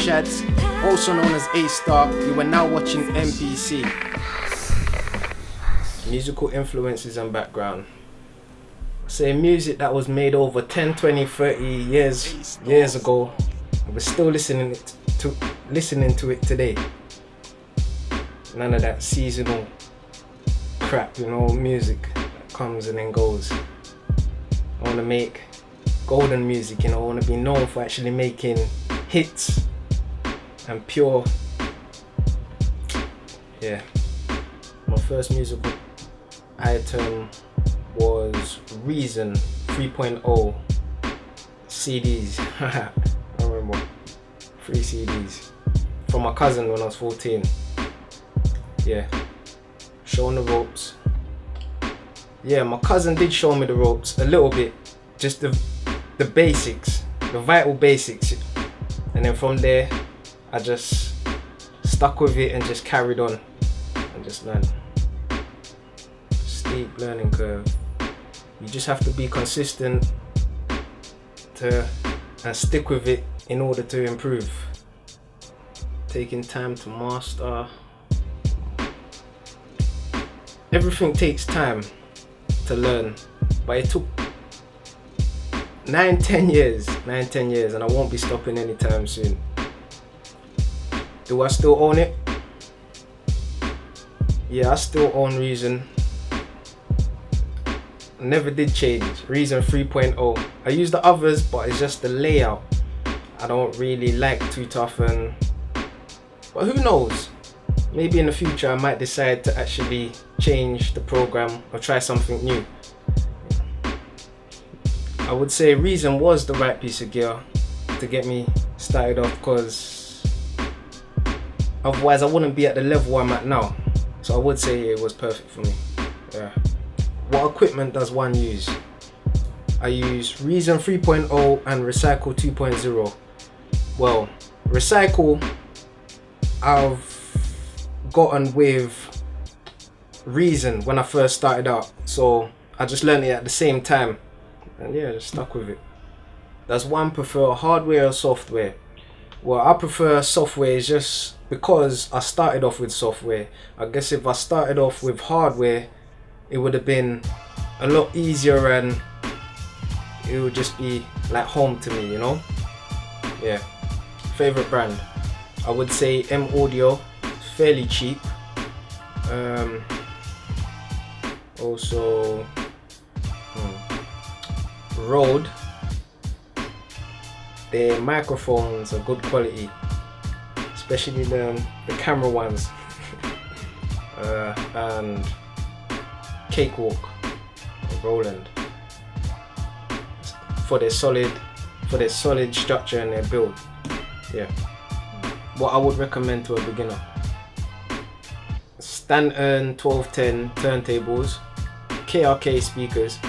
ALIENSHADZ, also known as ASTARR. You are now watching MPC. Musical influences and background. Say music that was made over 10, 20, 30 years ago. We're still listening to it today. None of that seasonal crap, you know, music that comes and then goes. I want to make golden music, you know. I want to be known for actually making hits and pure. Yeah. My first musical item was Reason 3.0 CDs. I remember 3 CDs from my cousin when I was 14. Yeah, showing the ropes. Yeah, my cousin did show me the ropes a little bit, just the basics, the vital basics, and then from there I just stuck with it and just carried on and just learned. Steep learning curve. You just have to be consistent and stick with it in order to improve. Taking time to master. Everything takes time to learn, but it took 9-10 years, and I won't be stopping anytime soon. Do I still own it? Yeah, I still own Reason. Never did change. Reason 3.0. I use the others, but it's just the layout I don't really like too tough, but who knows? Maybe in the future I might decide to actually change the program or try something new. I would say Reason was the right piece of gear to get me started off, because otherwise I wouldn't be at the level I'm at now. So I would say it was perfect for me. Yeah. What equipment does one use? I use Reason 3.0 and Recycle 2.0. Well, Recycle I've gotten with Reason when I first started out, so I just learned it at the same time, and yeah, just stuck with it. Does one prefer hardware or software? Well, I prefer software just because I started off with software. I guess if I started off with hardware, it would have been a lot easier and it would just be like home to me, you know? Yeah. Favorite brand? I would say M Audio. Fairly cheap. Also Rode, their microphones are good quality, especially the camera ones. And Cakewalk, Roland, for their solid structure and their build. Yeah. What I would recommend to a beginner: Stanton 1210 turntables, KRK speakers,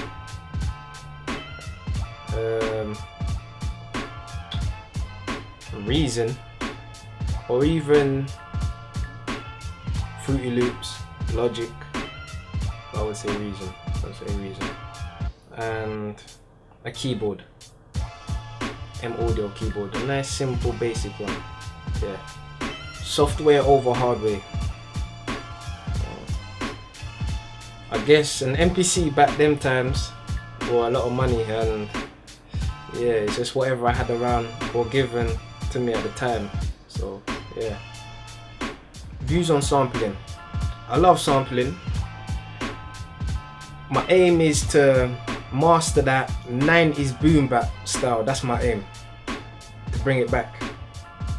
Reason, or even Fruity Loops, Logic. I would say Reason. And a keyboard, M Audio keyboard, a nice simple basic one. Yeah. Software over hardware. I guess an MPC back them times were a lot of money, and yeah, it's just whatever I had around or given to me at the time. So yeah. Views on sampling. I love sampling. My aim is to master that 90s boom bap style. That's my aim, to bring it back.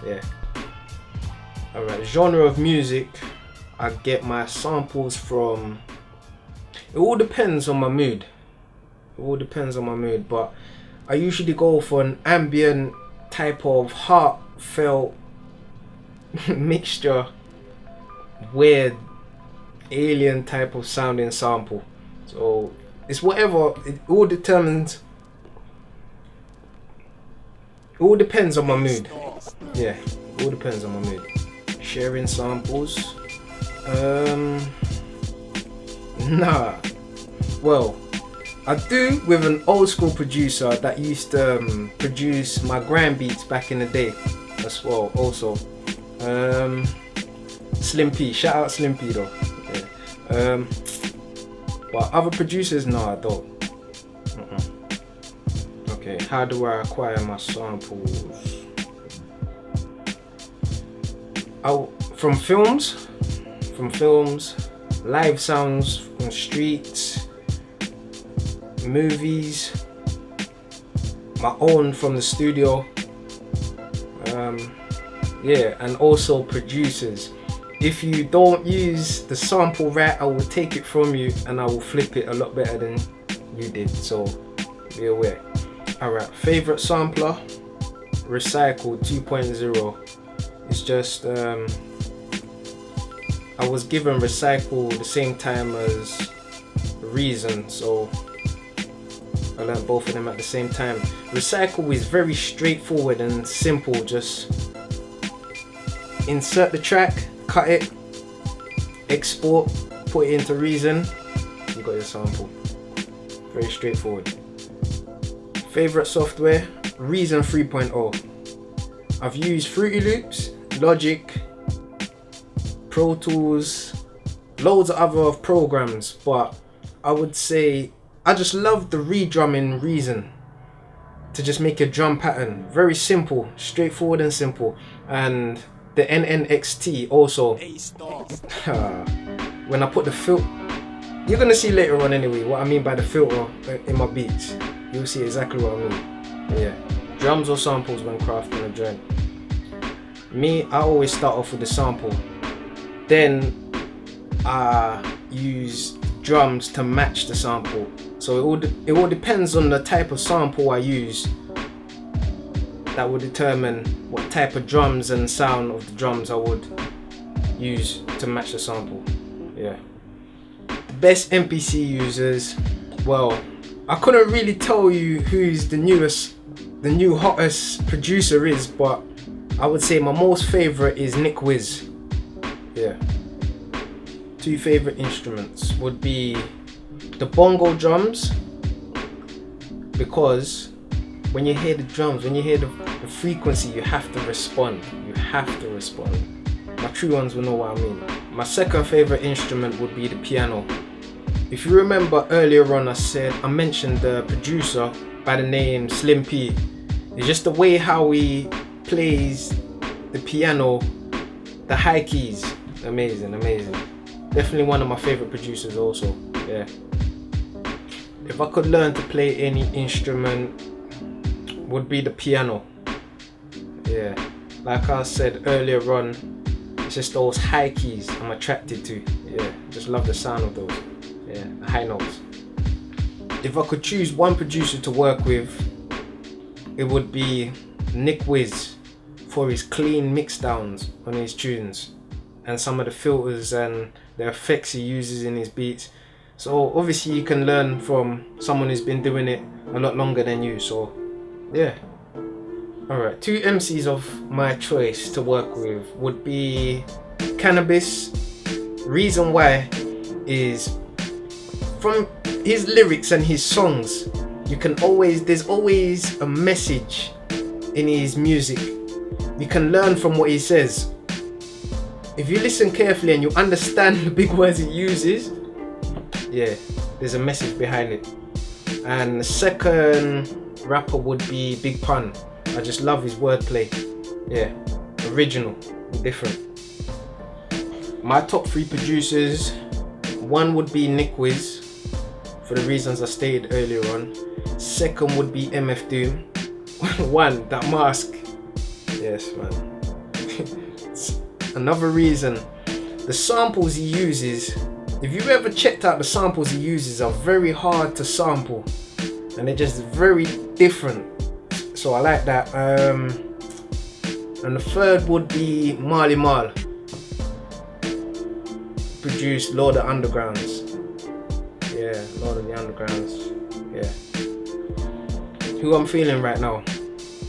Yeah. Alright, genre of music. I get my samples from, it all depends on my mood. But I usually go for an ambient type of heartfelt mixture, weird alien type of sounding sample. So it's whatever. It all depends on my mood. Yeah, it all depends on my mood. Sharing samples. Nah. Well, I do with an old school producer that used to produce my grind beats back in the day. as well. Also, Slim P. Shout out Slim P though. Yeah. But other producers, no, I don't. Okay, how do I acquire my samples? From films, live sounds on streets, movies, my own from the studio, yeah, and also producers. If you don't use the sample right, I will take it from you and I will flip it a lot better than you did, so be aware. Alright, favorite sampler, Recycle 2.0. It's just I was given Recycle the same time as Reason, so I learned both of them at the same time. Recycle is very straightforward and simple. Just insert the track, cut it, export, put it into Reason, you got your sample. Very straightforward. Favorite software, Reason 3.0. I've used Fruity Loops, Logic, Pro Tools, loads of other programs, but I would say I just love the re-drumming Reason to just make a drum pattern. Very simple, straightforward and simple. And the NNXT also. When I put the filter, you're gonna see later on anyway what I mean by the filter in my beats. You'll see exactly what I mean. Yeah, drums or samples when crafting a joint. Me, I always start off with the sample, then I use drums to match the sample. So it all depends on the type of sample I use. That will determine what type of drums and sound of the drums I would use to match the sample. Yeah. The best MPC users, well, I couldn't really tell you who's the new hottest producer is, but I would say my most favorite is Nick Wiz. Yeah. Two favorite instruments would be the bongo drums, because when you hear the drums, when you hear the frequency, you have to respond. You have to respond. My true ones will know what I mean. My second favorite instrument would be the piano. If you remember earlier on, I mentioned the producer by the name Slim P. It's just the way how he plays the piano, the high keys. Amazing, amazing. Definitely one of my favorite producers also. Yeah. If I could learn to play any instrument, would be the piano. Yeah. Like I said earlier on, it's just those high keys I'm attracted to. Yeah. Just love the sound of those. Yeah, the high notes. If I could choose one producer to work with, it would be Nick Wiz for his clean mix downs on his tunes and some of the filters and the effects he uses in his beats. So obviously you can learn from someone who's been doing it a lot longer than you, so yeah. Alright, two MCs of my choice to work with would be Cannabis. Reason why is from his lyrics and his songs, there's always a message in his music. You can learn from what he says. If you listen carefully and you understand the big words he uses, yeah, there's a message behind it. And the second rapper would be Big Pun. I just love his wordplay. Yeah, original, different. My top three producers, one would be Nick Wiz, for the reasons I stated earlier on. Second would be MF Doom. One, that mask. Yes, man. Another reason, the samples he uses, if you've ever checked out the samples he uses, are very hard to sample and they're just very different. So I like that. And the third would be Marley Marl. Produced Lord of Undergrounds. Yeah, Lord of the Undergrounds. Yeah. Who I'm feeling right now.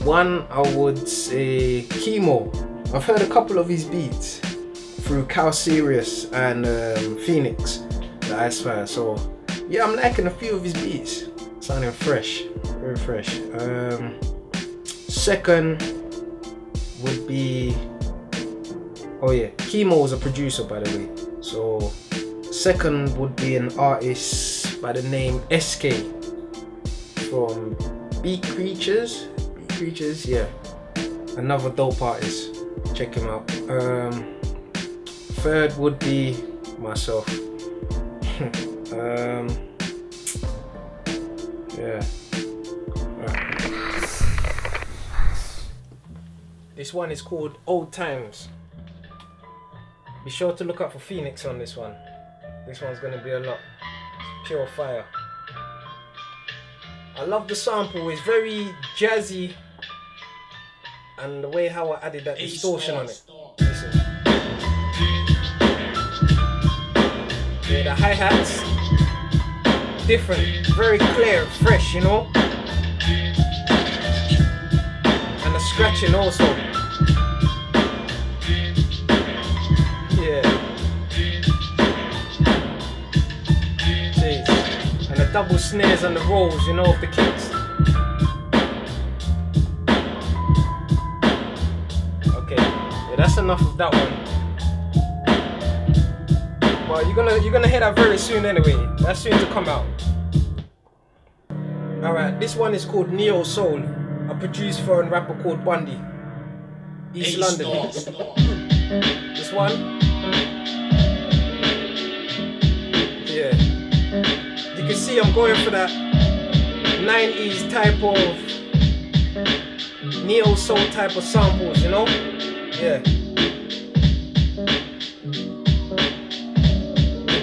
One, I would say Chemo. I've heard a couple of his beats through Cal Sirius and Phoenix, the Icefire. So yeah, I'm liking a few of his beats. Sounding fresh, very fresh. Second would be, oh yeah, Chemo is a producer, by the way. So second would be an artist by the name SK from Beat Creatures, yeah, another dope artist, check him out. Third would be myself. Yeah. This one is called Old Times. Be sure to look out for Phoenix on this one. This one's gonna be a lot. It's pure fire. I love the sample, it's very jazzy, and the way how I added that distortion on it. Listen. Yeah, the hi-hats, different, very clear, fresh, you know? And the scratching also. Yeah. Jeez. And the double snares and the rolls, you know, of the kicks. Okay, yeah, that's enough of that one. Well, you're gonna hear that very soon anyway. That's soon to come out. Alright, this one is called Neo Soul. I produced for a rapper called Bundy, East London. This one, yeah. You can see I'm going for that 90s type of Neo Soul type of samples, you know? Yeah.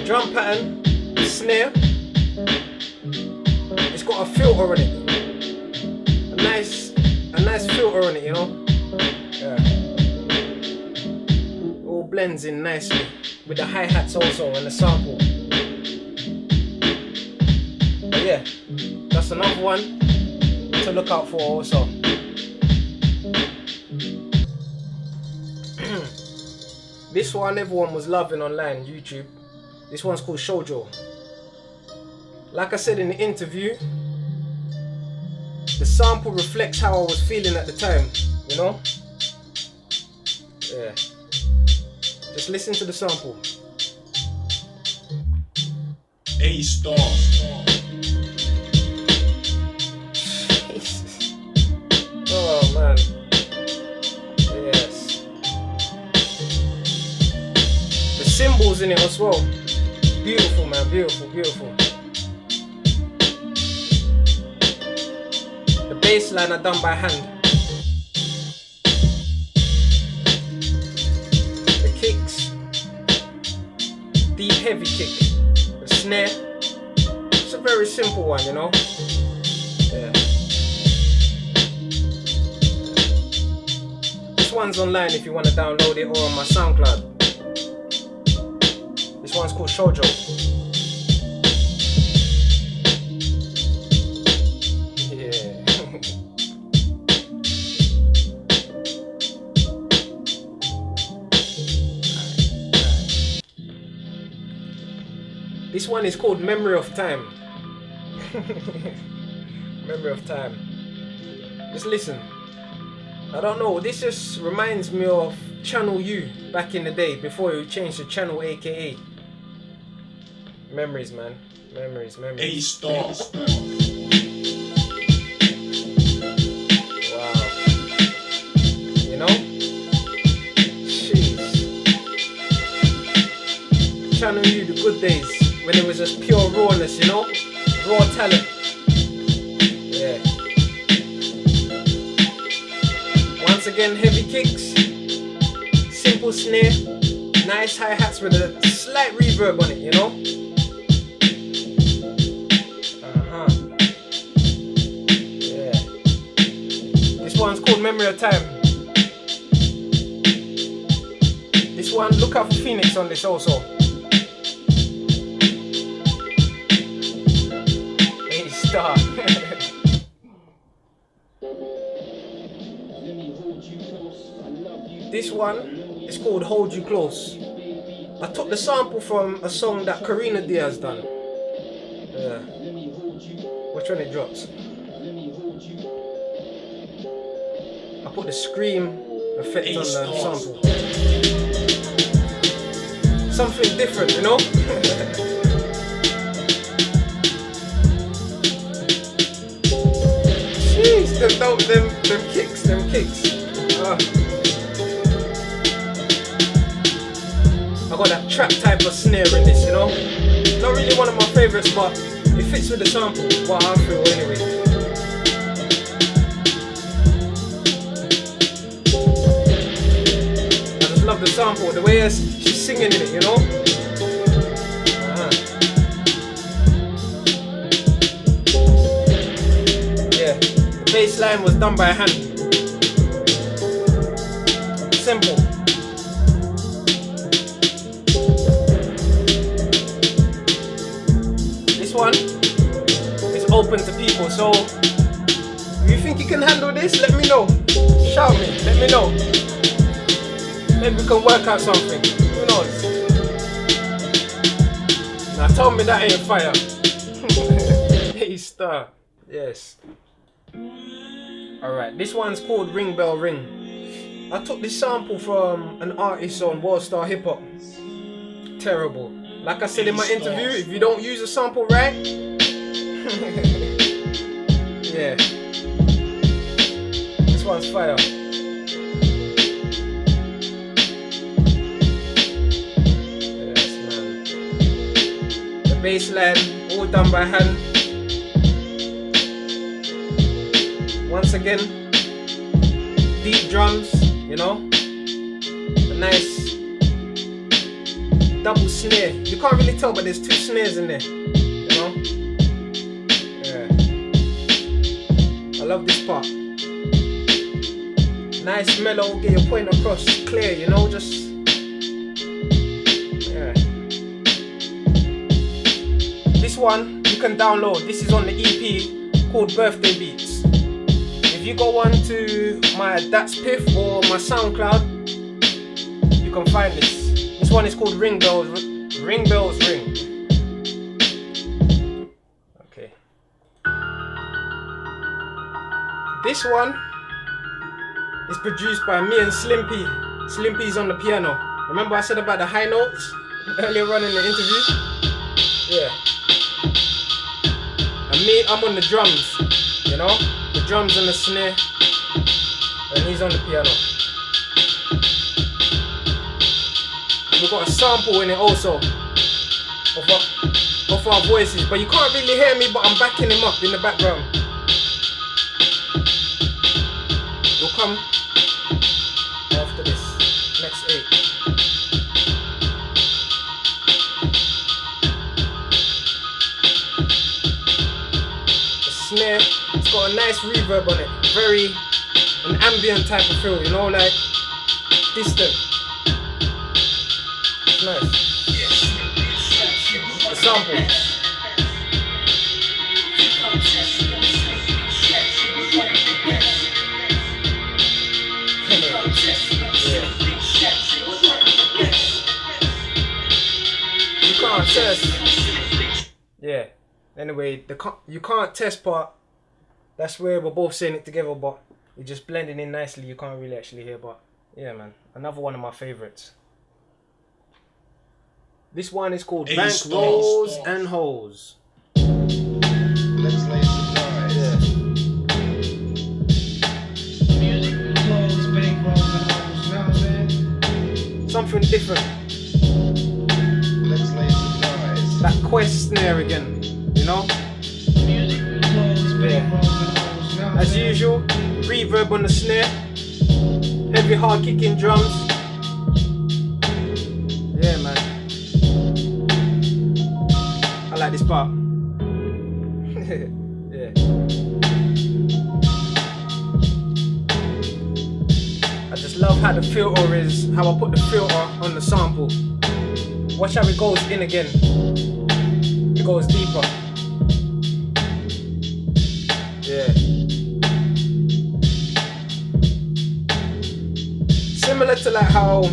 Drum pattern, snare, it's got a filter on it, a nice filter on it, you know. Yeah. All blends in nicely with the hi-hats also and the sample. But yeah, that's another one to look out for also. This one everyone was loving online, YouTube. This one's called Shoujo. Like I said in the interview, the sample reflects how I was feeling at the time, you know? Yeah. Just listen to the sample. A.Star. Oh man. Yes. The cymbals in it as well. Beautiful, man, beautiful, beautiful. The bass line are done by hand. The kicks, deep heavy kick. The snare, it's a very simple one, you know. Yeah. This one's online if you want to download it, or on my SoundCloud. This one's called Shoujo. Yeah. This one is called Memory of Time. Memory of Time. Just listen. I don't know, this just reminds me of Channel U back in the day before you changed to Channel AKA. Memories, man. Memories. A.Star. Wow. You know? Jeez. Channel U, the good days, when it was just pure rawness, you know? Raw talent. Yeah. Once again, heavy kicks, simple snare, nice hi-hats with a slight reverb on it, you know? Yeah. This one's called Memory of Time. This one, look out for Phoenix on this also. A.Star. This one is called Hold You Close. I took the sample from a song that Karina Diaz done. Yeah. Watch when it drops. I put the scream effect on the sample. Something different, you know? Jeez, them kicks. I got that trap type of snare in this, you know? Not really one of my favorites, but it fits with the sample, what I feel anyway. I just love the sample, the way she's singing in it, you know? Yeah, the bass line was done by hand. Simple. This one is open to people, so if you think you can handle this, let me know. Shout me, let me know. Maybe we can work out something. Who knows? Now tell me that ain't fire. A.Starr. Yes. Alright, this one's called Ring Bell Ring. I took this sample from an artist on Worldstar Hip Hop. Terrible. Like I said in my interview, if you don't use a sample right, yeah. This one's fire. Yes, man. The bass line, all done by hand. Once again, deep drums, you know, a nice double snare. You can't really tell, but there's two snares in there, you know. Yeah, I love this part. Nice mellow, get your point across clear, you know, just yeah. This one you can download. This is on the EP called Birthday Beats. If you go on to my That's Piff or my SoundCloud, you can find this. This one is called Ring Bells Ring. Okay. This one is produced by me and Slimpy. Slimpy's on the piano. Remember I said about the high notes earlier on in the interview? Yeah. And me, I'm on the drums, you know? The drums and the snare. And he's on the piano. We've got a sample in it also of our voices, but you can't really hear me, but I'm backing him up in the background. You'll come after this, next 8. The snare, it's got a nice reverb on it, very an ambient type of feel, you know, like distant. Nice. The sample. You can't test. Yeah. Anyway, you can't test part. That's where we're both saying it together, but you're just blending in nicely. You can't really actually hear, but yeah, man. Another one of my favorites. This one is called Bank Rolls and Holes. Let's lay surprise. Yeah. Something different. Let's lay surprise. That Quest snare again, you know? Yeah. As usual, reverb on the snare, heavy hard kicking drums. Yeah, man. I like this part. Yeah. I just love how the filter is, how I put the filter on the sample. Watch how it goes in again. It goes deeper. Yeah. Similar to like how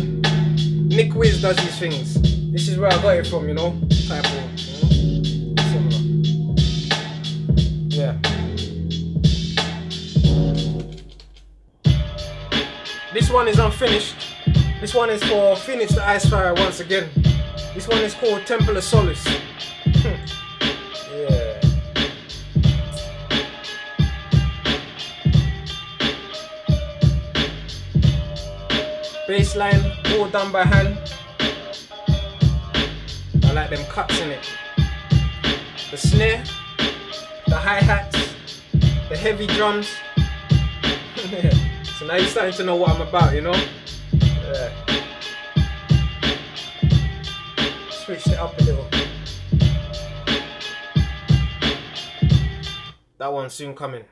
Nick Wiz does these things. This is where I got it from, you know? Type of, you know? Similar. Yeah. This one is unfinished. This one is for Phoenix the Icefire once again. This one is called Temple of Solace. Yeah. Bassline, all done by hand. I like them cuts in it. The snare, the hi-hats, the heavy drums. So now you're starting to know what I'm about, you know? Yeah. Switched it up a little. That one's soon coming.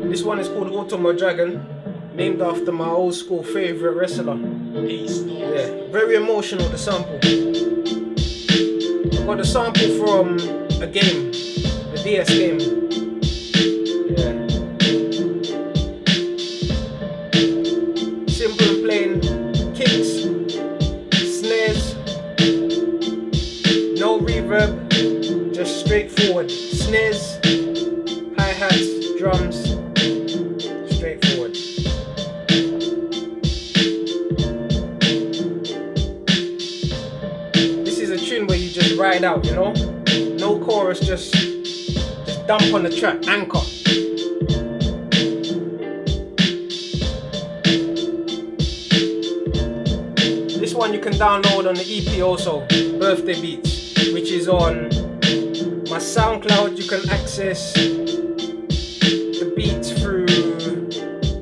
This one is called Automo Dragon, named after my old school favourite wrestler. Yeah, very emotional, the sample. I got the sample from a game, a DS game. Yeah. Simple and plain, kicks, snares, no reverb, just straightforward. Snares, hi-hats, drums, straightforward. This is a tune where you just ride out, you know? No chorus, just dump on the track, anchor. This one you can download on the EP also, Birthday Beats, which is on my SoundCloud. You can access the beats through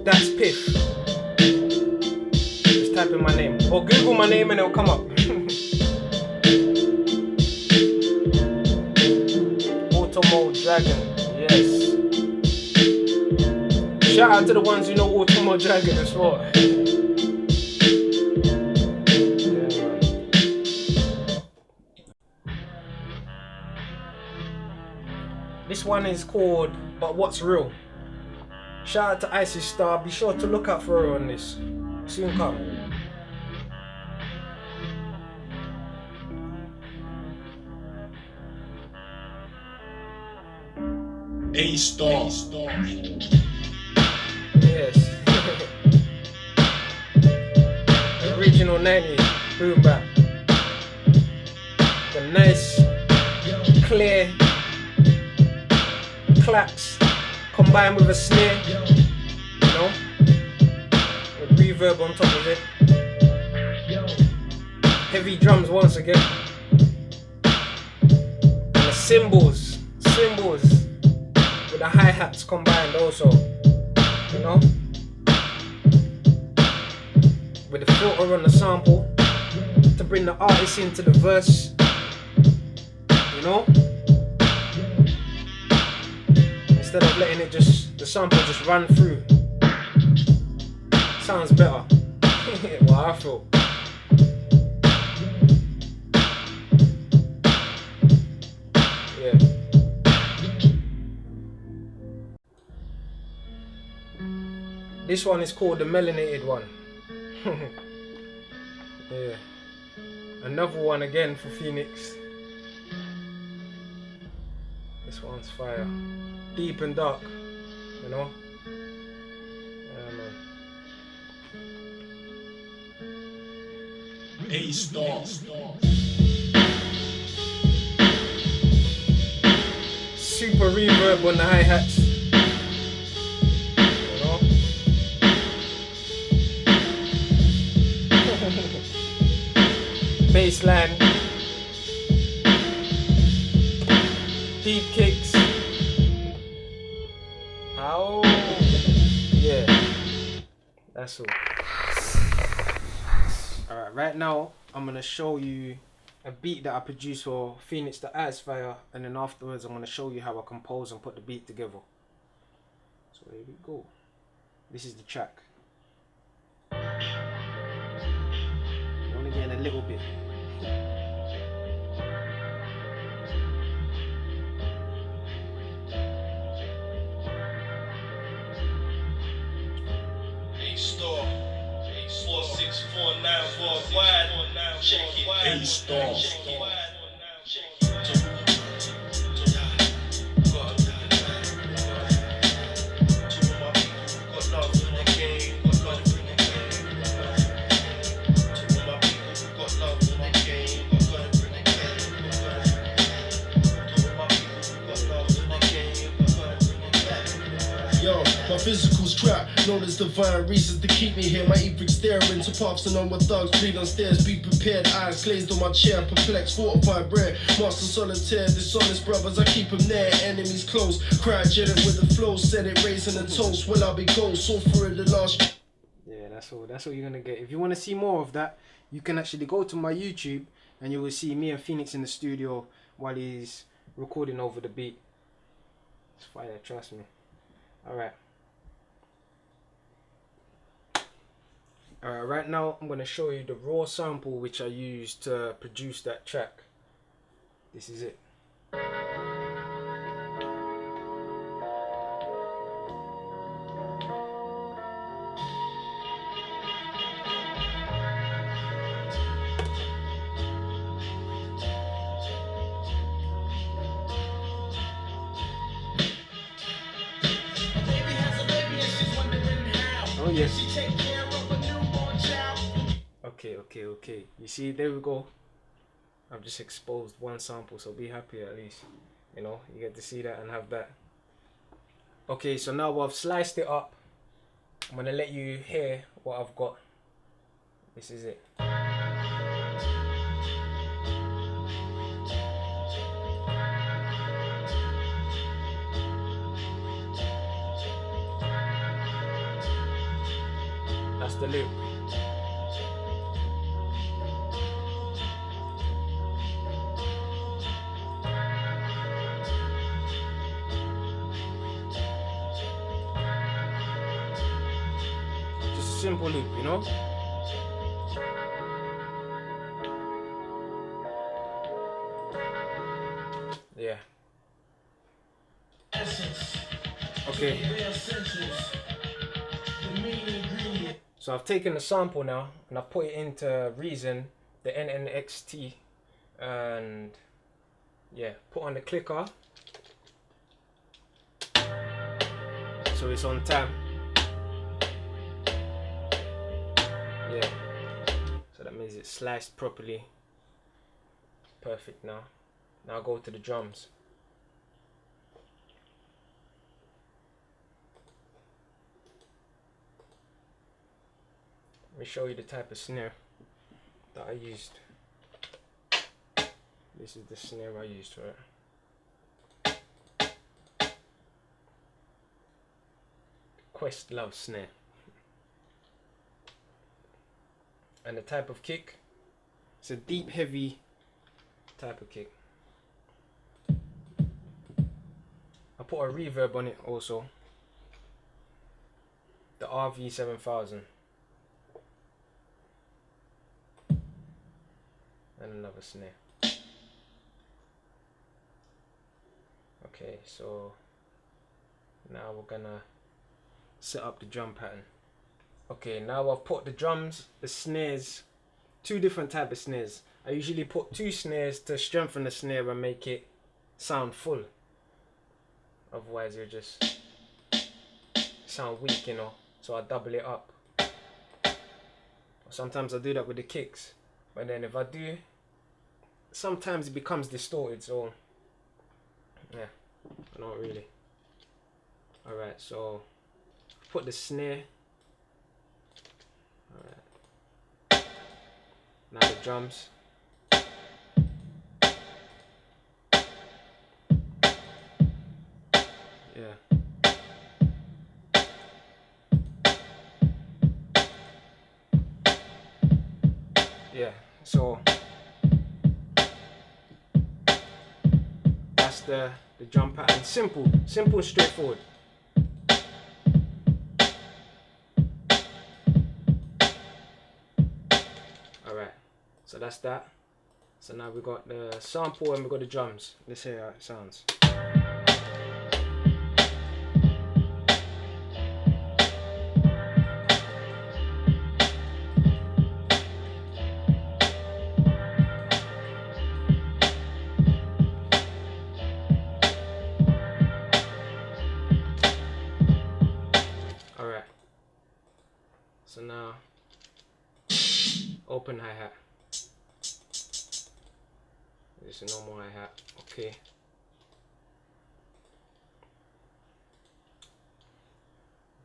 That's Piff. Just type in my name, or Google my name and it'll come up. Automo Dragon, yes. Shout out to the ones who know Automo Dragon as well. This one is called But What's Real. Shout out to Icefire. Be sure to look out for her on this. Soon come. A.Starr. Yes. Original 90s boom bap. The nice, clear claps combined with a snare, you know, with reverb on top of it. Heavy drums once again. And the cymbals with the hi-hats combined also, you know, with the filter on the sample to bring the artist into the verse, you know, instead of letting it the sample just run through. Sounds better. Well, I feel. Yeah. This one is called the melanated one. Yeah. Another one again for Phoenix. This one's fire. Deep and dark, you know? Yeah, man. A.Starr. Super reverb on the hi-hats. Bassline, deep kicks. Oh, yeah, that's all. Alright, right now I'm gonna show you a beat that I produced for Phoenix the Icefire, and then afterwards I'm gonna show you how I compose and put the beat together. So here we go. This is the track. You wanna get in a little bit. A.Starr. 4649 worldwide. Check it. A.Starr. Yo, my physical's crap, known as divine reasons to keep me here. My etheric staring to puffs and on my thugs, bleed on stairs. Be prepared, eyes glazed on my chair, perplexed, fortified bread. Master solitaire, dishonest brothers, I keep them there. Enemies close, cryogenic with the flow, set it raising the toast. Will I be gold, so for the last. Yeah, that's all you're gonna get. If you want to see more of that, you can actually go to my YouTube and you will see me and Phoenix in the studio while he's recording over the beat. It's fire, trust me. Alright, right now I'm gonna show you the raw sample which I used to produce that track. This is it. Oh yes. Okay. You see, there we go. I've just exposed one sample, so be happy at least. You know, you get to see that and have that. Okay, so now I've sliced it up. I'm gonna let you hear what I've got. This is it. That's the loop. Just a simple loop, you know? Yeah. Okay. So I've taken the sample now and I've put it into Reason, the NNXT, and yeah, put on the clicker. So it's on time. Yeah. So that means it's sliced properly. Perfect now. Now I'll go to the drums. Let me show you the type of snare that I used. This is the snare I used for it. Questlove snare. And the type of kick, it's a deep heavy type of kick. I put a reverb on it also. The RV7000. And another snare. Okay, so now we're gonna set up the drum pattern. Okay, now I've put the drums, the snares, two different type of snares. I usually put 2 snares to strengthen the snare and make it sound full. Otherwise it'll just sound weak, you know. So I double it up. Sometimes I do that with the kicks. But then if I do, sometimes it becomes distorted, so yeah, not really. Alright, so put the snare. Alright. Now the drums. Yeah. Yeah, so that's the drum pattern. Simple and straightforward. Alright, so that's that. So now we got the sample and we got the drums. Let's hear how it sounds. Alright, so now open hi-hat. This is a normal hi-hat, okay.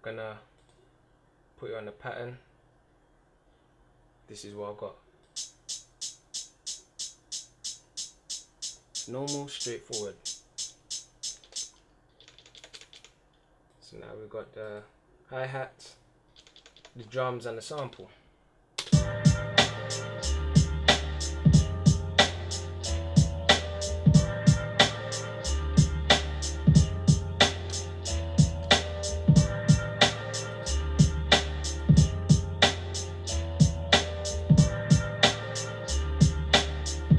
Gonna put it on the pattern. This is what I've got. It's normal, straightforward. So now we've got the hi-hat, the drums and the sample.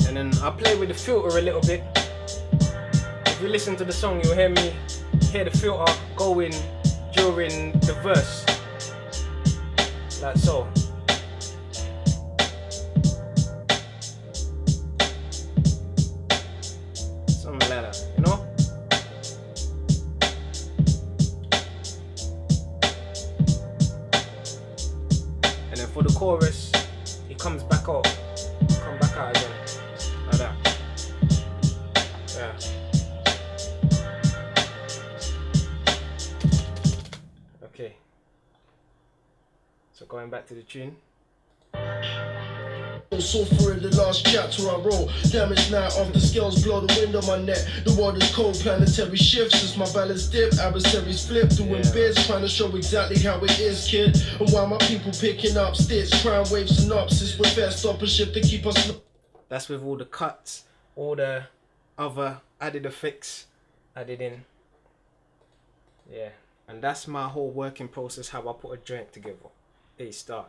And then I play with the filter a little bit. If you listen to the song, you'll hear the filter going during the verse, like so. Something like that, you know? And then for the chorus, it comes back out. Come back out again. Like that. Yeah. Okay. So going back to the tune. So for the last chapter I wrote, damage night off the scales blow the wind on my neck. The world is cold, planetary shifts as my balance dip, adversaries flip, doing bits, trying to show exactly how it is, kid. And why my people picking up sticks, crime wave synopsis with fair stop and shit to keep us. That's with all the cuts, all the other added effects added in. Yeah, and that's my whole working process, how I put a joint together. A-Starr.